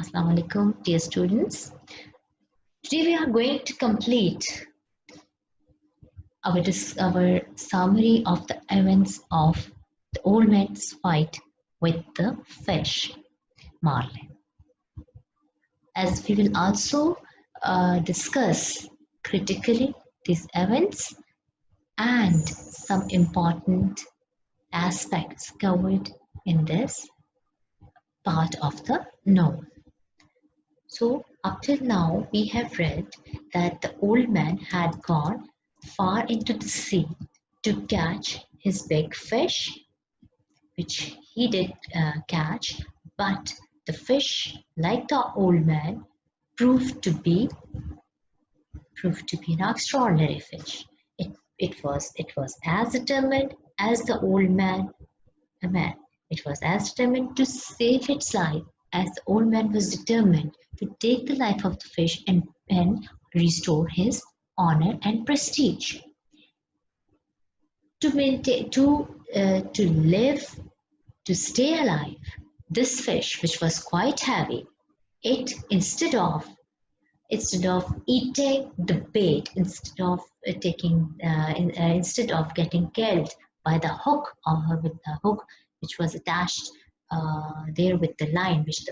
Assalamu alaikum, dear students. Today we are going to complete our summary of the events of the old man's fight with the fish, marlin. As we will also discuss critically these events and some important aspects covered in this part of the novel. So up till now, we have read that the old man had gone far into the sea to catch his big fish, which he did catch, but the fish, like the old man, proved to be an extraordinary fish. It was as determined as the old man, a man. It was as determined to save its life as the old man was determined to take the life of the fish and restore his honor and prestige. To maintain, to live, to stay alive, this fish, which was quite heavy, it instead of eating the bait, instead of getting killed by the hook with the hook which was attached there with the line which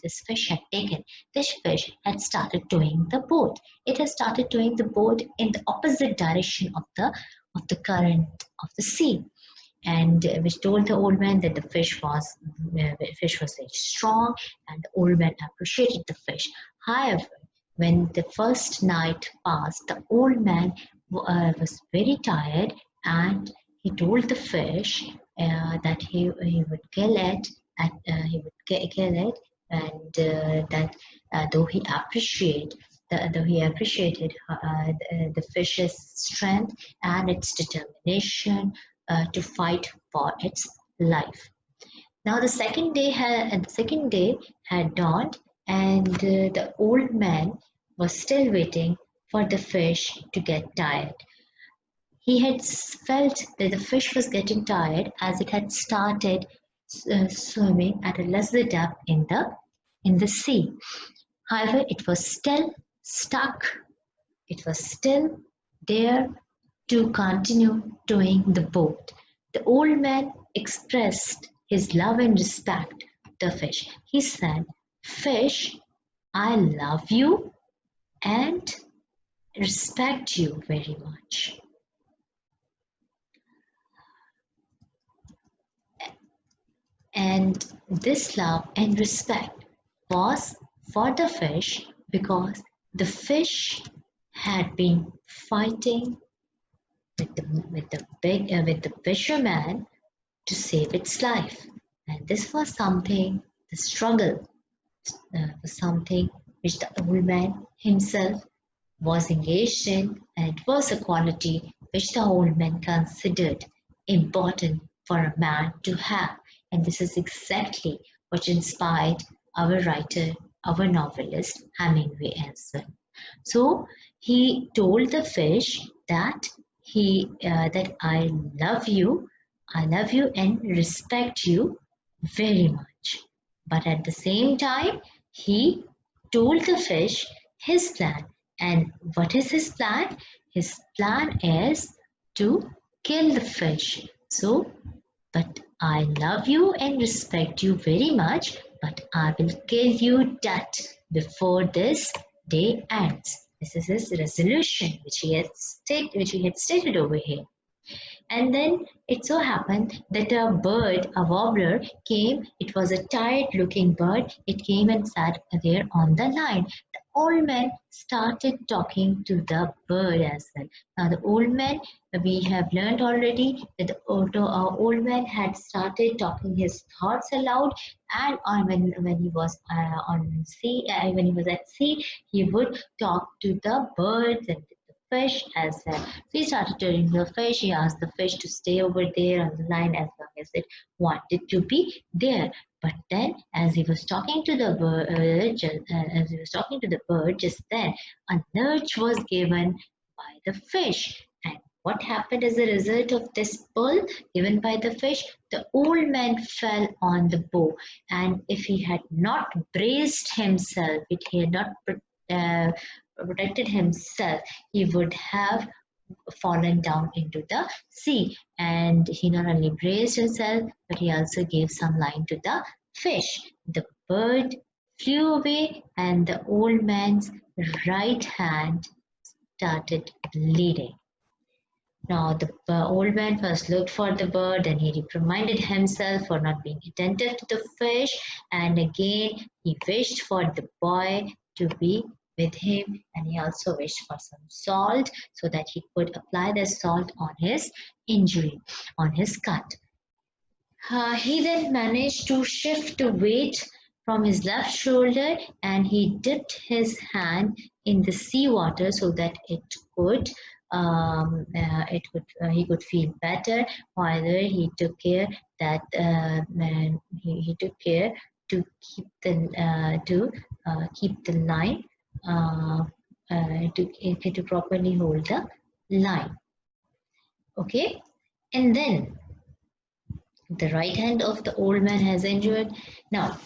this fish had taken, this fish had started towing the boat. It had started towing the boat in the opposite direction of the current of the sea, and which told the old man that the fish was very strong, and the old man appreciated the fish. However, when the first night passed, the old man was very tired, and he told the fish that he would kill it, and that though he appreciated the fish's strength and its determination to fight for its life. Now the second day had dawned, and the old man was still waiting for the fish to get tired. He had felt that the fish was getting tired as it had started swimming at a lesser depth in the sea. However, it was still stuck. It was still there to continue towing the boat. The old man expressed his love and respect to the fish. He said, "Fish, I love you and respect you very much." And this love and respect was for the fish because the fish had been fighting with the fisherman to save its life, and this was something, the struggle was something which the old man himself was engaged in, and it was a quality which the old man considered important for a man to have. And this is exactly what inspired our writer, our novelist, Hemingway as well. So he told the fish that that I love you and respect you very much. But at the same time, he told the fish his plan. And what is his plan? His plan is to kill the fish. So, but I love you and respect you very much, but I will kill you dead before this day ends. This is his resolution, which he had stated over here. And then it so happened that a bird, a warbler, came. It was a tired-looking bird. It came and sat there on the line. The old man started talking to the bird as well. Now the old man, we have learned already that the old man had started talking his thoughts aloud, and when he was on sea, when he was at sea, he would talk to the birds and fish as well. So he started telling the fish. He asked the fish to stay over there on the line as long as it wanted to be there. But then, as he was talking to the bird, just then a nudge was given by the fish, and what happened as a result of this pull given by the fish? The old man fell on the bow, and if he had not braced himself, if he had not uh, protected himself, he would have fallen down into the sea. And he not only braced himself, but he also gave some line to the fish. The bird flew away, and the old man's right hand started bleeding. Now the old man first looked for the bird, then he reprimanded himself for not being attentive to the fish, and again he wished for the boy to be with him, and he also wished for some salt so that he could apply the salt on his injury, on his cut. He then managed to shift the weight from his left shoulder, and he dipped his hand in the seawater so that he could feel better. However, he took care that he took care to keep the line to properly hold the line. Okay, and then the right hand of the old man has injured. Now,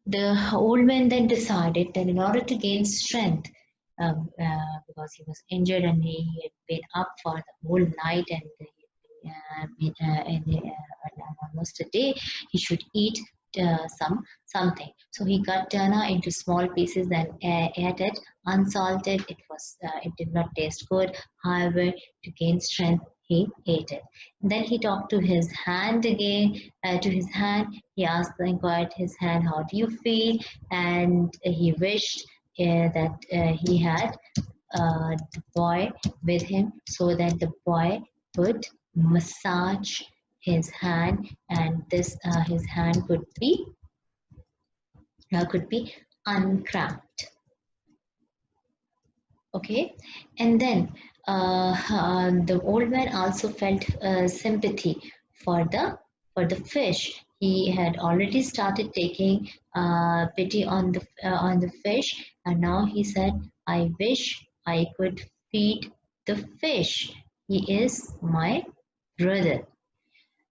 the old man then decided that in order to gain strength, because he was injured and he had been up for the whole night and almost a day, he should eat something. So he cut tuna into small pieces and ate it unsalted. It did not taste good. However, to gain strength, he ate it. And then he talked to his hand again. To his hand, he inquired his hand, "How do you feel?" And he wished that he had the boy with him so that the boy could massage his hand, and this his hand could be uncramped. Okay, and then the old man also felt sympathy for the fish. He had already started taking pity on the fish, and now he said, "I wish I could feed the fish. He is my brother."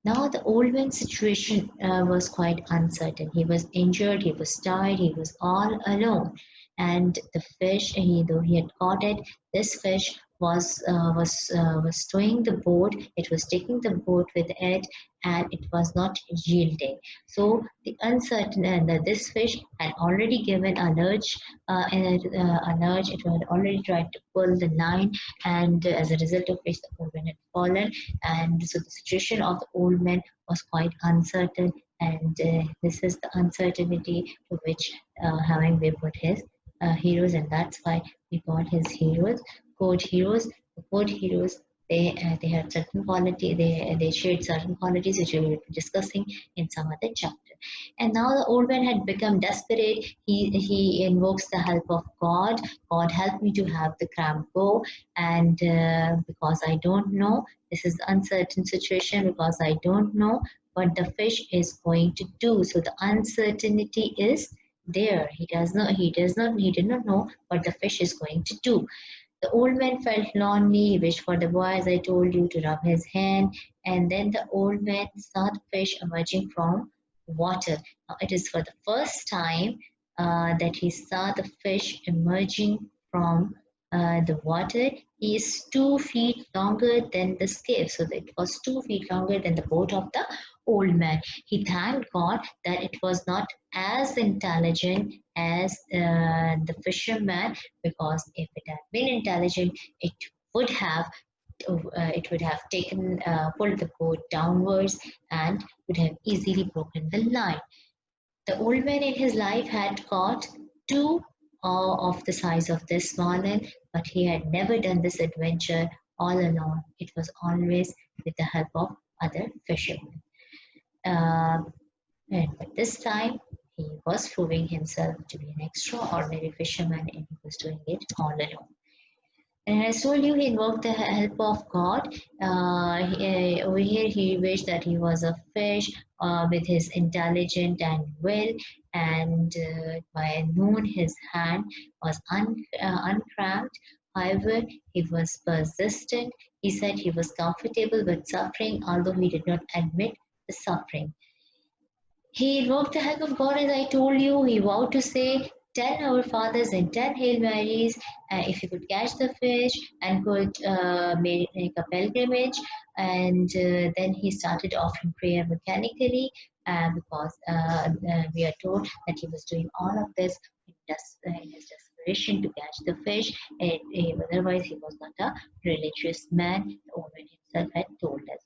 Now the old man's situation was quite uncertain. He was injured, he was tired, he was all alone, and the fish, though he had caught it, this fish was towing the boat. It was taking the boat with it, and it was not yielding. So the uncertain and this fish had already given a nudge, a nudge. It had already tried to pull the line, and as a result of which the old man had fallen. And so the situation of the old man was quite uncertain, and this is the uncertainty to which Hemingway put his heroes, and that's why we call his heroes code heroes. The code heroes, they had certain quality, they shared certain qualities which we will be discussing in some other chapter. And now the old man had become desperate. He invokes the help of God. God, help me to have the cramp go, and because I don't know, this is the uncertain situation, because I don't know what the fish is going to do. So the uncertainty is there. He did not know what the fish is going to do. The old man felt lonely. He wished for the boy, as I told you, to rub his hand. And then the old man saw the fish emerging from water. Now, it is for the first time that he saw the fish emerging from the water. He is 2 feet longer than the skiff. So it was 2 feet longer than the boat of the old man. He thanked God that it was not as intelligent as the fisherman, because if it had been intelligent, would have it would have taken pulled the boat downwards and would have easily broken the line. The old man in his life had caught two of the size of this small one, but he had never done this adventure all alone. It was always with the help of other fishermen. But this time he was proving himself to be an extraordinary fisherman, and he was doing it all alone. And as I told you, he invoked the help of God. Over here, he wished that he was a fish with his intelligence and will, and by noon his hand was uncramped. However, he was persistent. He said he was comfortable with suffering, although he did not admit the suffering. He invoked the help of God, as I told you. He vowed to say 10 Our Fathers and 10 Hail Marys if he could catch the fish and could make a pilgrimage. And then he started offering prayer mechanically because we are told that he was doing all of this in his desperation to catch the fish. Otherwise, he was not a religious man. The woman himself had told us.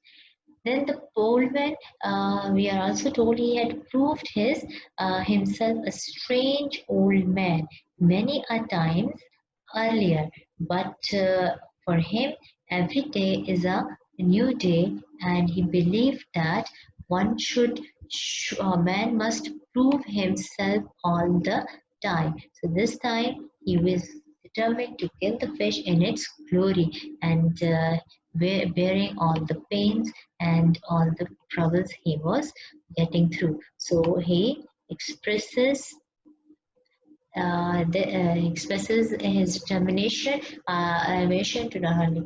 Then the old man, we are also told he had proved himself a strange old man many a times earlier, but for him every day is a new day, and he believed that a man must prove himself all the time. So this time he was determined to kill the fish in its glory and bearing all the pains and all the troubles he was getting through. So he expresses his determination. To not only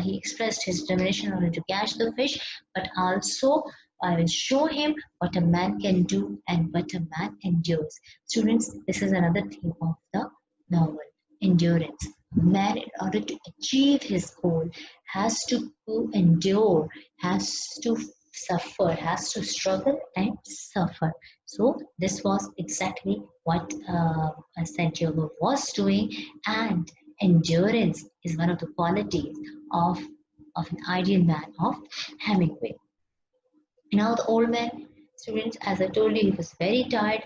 he expressed his determination not only to catch the fish, but also I will show him what a man can do and what a man endures. Students, this is another theme of the novel: endurance. Man, in order to achieve his goal, has to endure, has to suffer, has to struggle and suffer. So this was exactly what Santiago was doing, and endurance is one of the qualities of an ideal man of Hemingway. Now the old man, students, as I told you, he was very tired.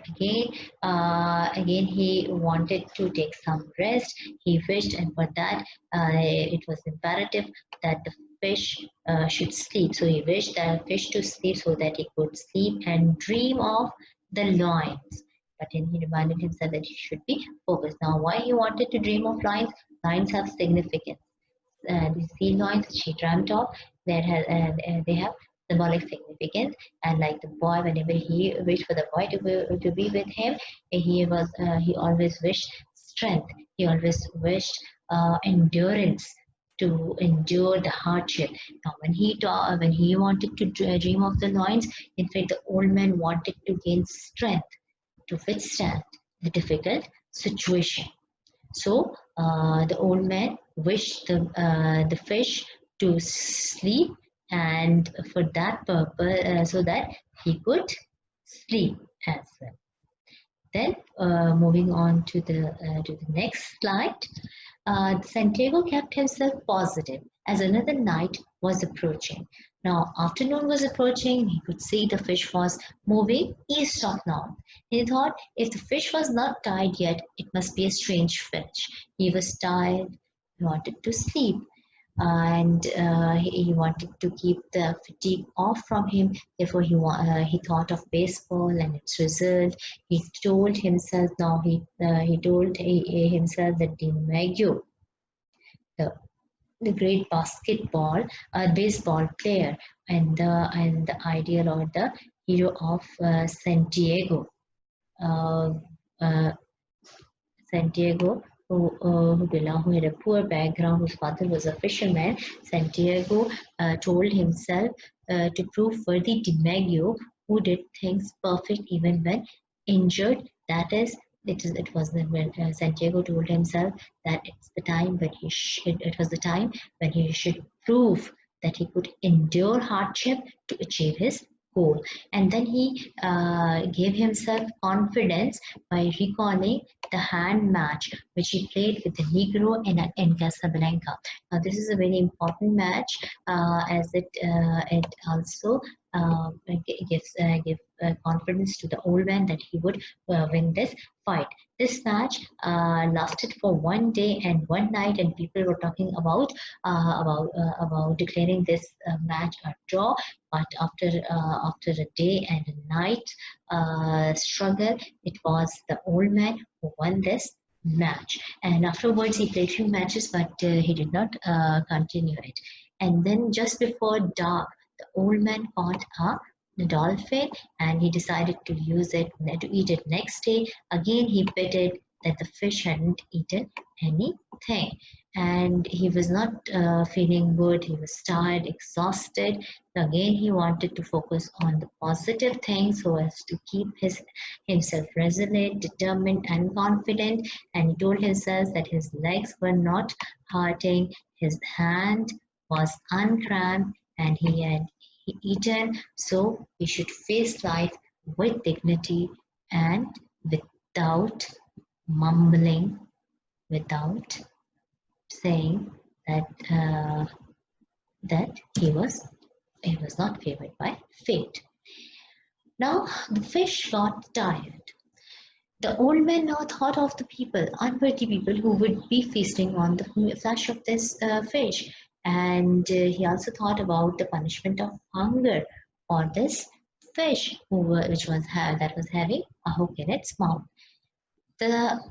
Again, he wanted to take some rest. He wished, and for that, it was imperative that the fish should sleep. So he wished that fish to sleep so that he could sleep and dream of the lions. But then he reminded himself that he should be focused. Now, why he wanted to dream of lions? Lions have significance. The sea lions which he dreamt of, they have symbolic significance. And like the boy, whenever he wished for the boy to be with him, he always wished strength. He always wished endurance to endure the hardship. Now, when he wanted to dream of the lions, in fact, the old man wanted to gain strength to withstand the difficult situation. So the old man wished the fish to sleep, and for that purpose, so that he could sleep as well. Then moving on to the next slide, Santiago kept himself positive as another night was approaching. Now afternoon was approaching. He could see the fish was moving east of north. He thought if the fish was not tied yet, it must be a strange fish. He was tired. He wanted to sleep, and he wanted to keep the fatigue off from him. Therefore, he thought of baseball and its result. He told himself himself that DiMaggio, the the great baseball player, and the ideal or the hero of Santiago. Uh, uh, Santiago, who had a poor background, whose father was a fisherman. Santiago told himself to prove worthy DiMaggio, who did things perfect even when injured. That is, it was when Santiago told himself that it's the time when it was the time when he should prove that he could endure hardship to achieve his goal. And then he gave himself confidence by recalling the hand match which he played with the Negro in Casablanca. Now, this is a very important match as it also gives confidence to the old man that he would win this fight. This match lasted for 1 day and 1 night, and people were talking about declaring this match a draw. But after a day and a night struggle, it was the old man who won this match. And afterwards, he played few matches, but he did not continue it. And then just before dark, the old man caught a dolphin, and he decided to use it to eat it next day. Again, he petted that the fish hadn't eaten anything, and he was not feeling good. He was tired, exhausted. So again, he wanted to focus on the positive things so as to keep himself resolute, determined, and confident. And he told himself that his legs were not hurting, his hand was uncramped, and he had eaten, so he should face life with dignity and without mumbling, without saying that he was not favored by fate. Now the fish got tired. The old man now thought of the people, unworthy people, who would be feasting on the flesh of this fish, and he also thought about the punishment of hunger for this fish, that was having a hook in its mouth. The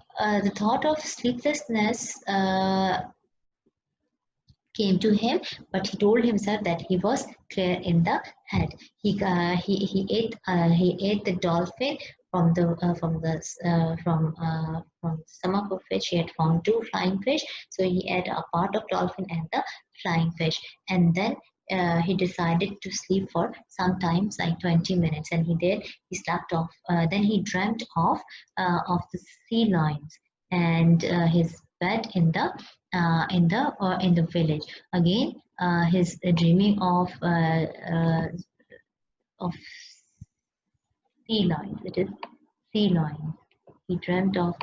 thought of sleeplessness came to him, but he told himself that he was clear in the head. He ate the dolphin from the stomach of which he had found two flying fish. So he ate a part of dolphin and the flying fish, and then he decided to sleep for sometimes like 20 minutes, and he did. He slept off. Then he dreamt of the sea lions and his bed in the village. Again, his dreaming of sea lions. It is sea lions. He dreamt of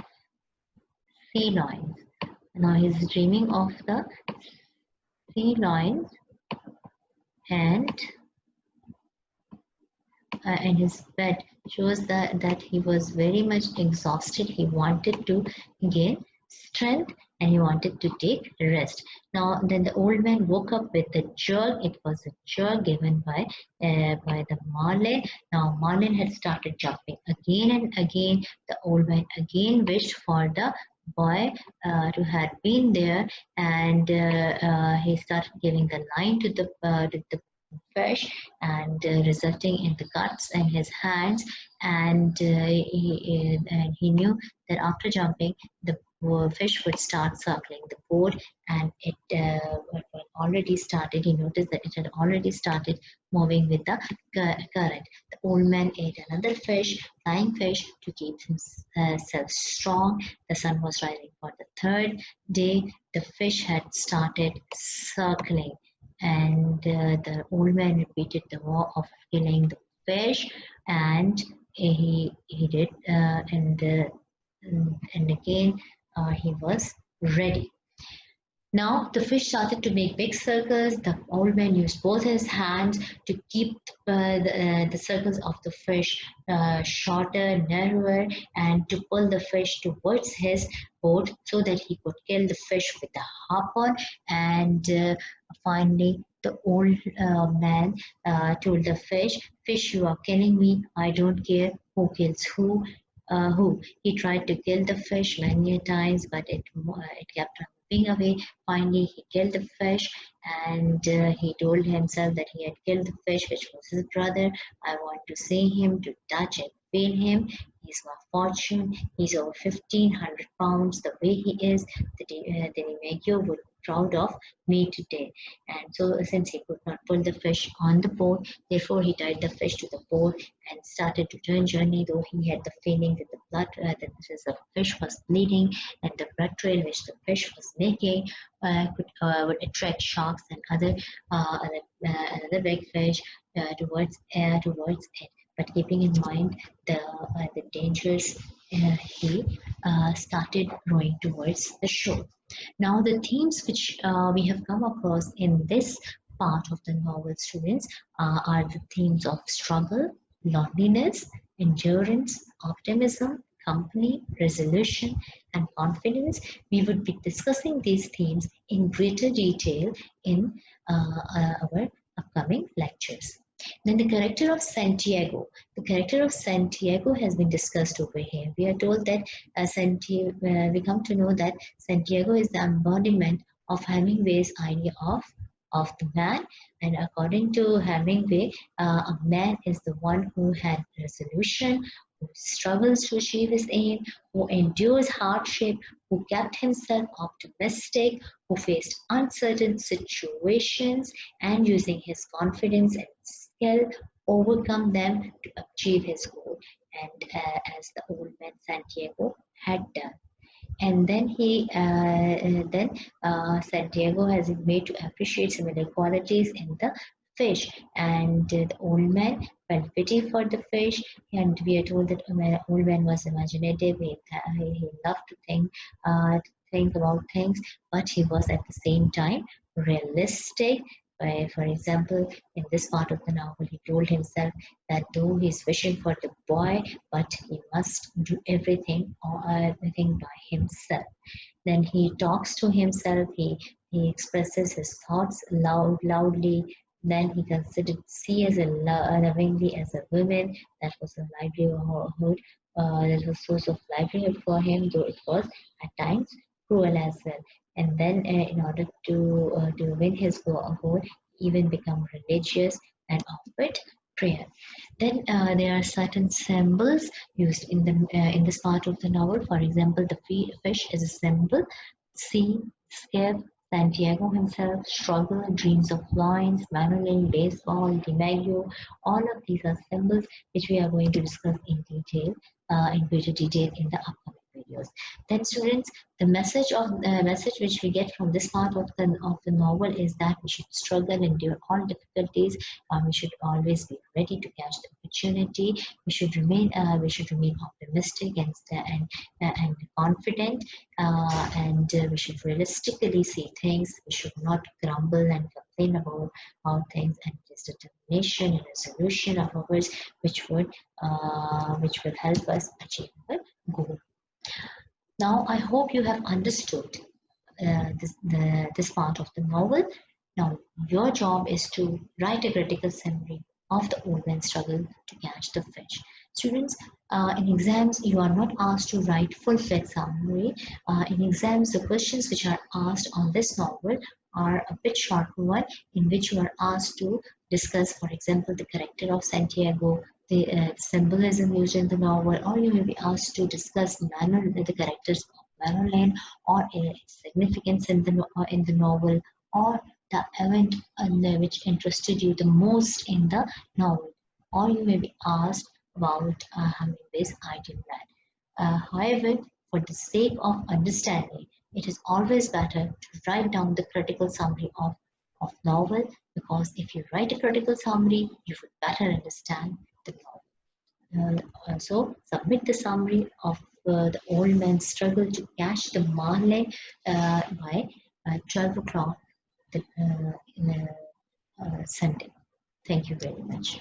sea lions. Now he's dreaming of the sea lions, and his bed shows that he was very much exhausted. He wanted to gain strength and he wanted to take rest. Now then the old man woke up with a jerk. It was a jerk given by the marlin. Now marlin had started jumping again and again. The old man again wished for the boy to had been there, and he started giving the line to the fish, and resulting in the cuts in his hands, and he knew that after jumping the fish would start circling the board, and it had already started. He noticed that it had already started moving with the current. The old man ate another fish, flying fish, to keep himself strong. The sun was rising for the third day. The fish had started circling, and the old man repeated the war of killing the fish, and he did, and again he was ready. Now the fish started to make big circles. The old man used both his hands to keep the circles of the fish shorter, narrower, and to pull the fish towards his boat so that he could kill the fish with a harpoon. And finally, the old man told the fish, "Fish, you are killing me. I don't care who kills who." He tried to kill the fish many times, but it kept on moving away. Finally, he killed the fish, and he told himself that he had killed the fish, which was his brother. I want to see him, to touch and feel him. He's my fortune. He's over 1,500 pounds. The way he is, the Demigio would be proud of me today. And so, since he could not pull the fish on the boat, therefore he tied the fish to the boat and started to turn journey. Though he had the feeling that the blood, that the fish was bleeding, and the blood trail which the fish was making would attract sharks and other big fish towards it. But keeping in mind the dangers, he started rowing towards the shore. Now, the themes which we have come across in this part of the novel, students, are the themes of struggle, loneliness, endurance, optimism, company, resolution, and confidence. We would be discussing these themes in greater detail in our upcoming lectures. Then the character of Santiago. The character of Santiago has been discussed over here. We are told that we come to know that Santiago is the embodiment of Hemingway's idea of of the man. And according to Hemingway, a man is the one who had resolution, who struggles to achieve his aim, who endures hardship, who kept himself optimistic, who faced uncertain situations, and using his confidence and skill overcome them to achieve his goal. And as the old man Santiago had done. And then Santiago has been made to appreciate similar qualities in the fish. And the old man felt pity for the fish, and we are told that the old man was imaginative. He loved think about things, but he was at the same time realistic. For example, in this part of the novel, he told himself that though he's wishing for the boy, but he must do everything by himself. Then he talks to himself. He expresses his thoughts loudly. Then he considered sea as lovingly as a woman. That was a livelihood. That was a source of livelihood for him, though it was at times cruel as well. And then, in order to win his goal, even become religious and offered prayer. Then there are certain symbols used in this part of the novel. For example, the fish is a symbol. Sea, skip, Santiago himself, struggle, dreams of lines, mandolin, baseball, DiMaggio. All of these are symbols which we are going to discuss in greater detail in the upcoming videos. Then, students, the message which we get from this part of the novel is that we should struggle, endure all difficulties. We should always be ready to catch the opportunity. We should remain optimistic and confident, and we should realistically see things. We should not grumble and complain about things, and it is determination and resolution of ours which will help us achieve our goal. Now, I hope you have understood this part of the novel. Now, your job is to write a critical summary of the old man's struggle to catch the fish. Students, in exams, you are not asked to write full-fledged summary. In exams, the questions which are asked on this novel are a bit shorter one, in which you are asked to discuss, for example, the character of Santiago, the symbolism used in the novel, or you may be asked to discuss the characters of Madeline, or its significance in the novel, or the event which interested you the most in the novel, or you may be asked about Hemingway's ideal man. However, for the sake of understanding, it is always better to write down the critical summary of novel, because if you write a critical summary, you would better understand the novel. Also, submit the summary of the old man's struggle to catch the marlin by 12 o'clock in Sunday. Thank you very much.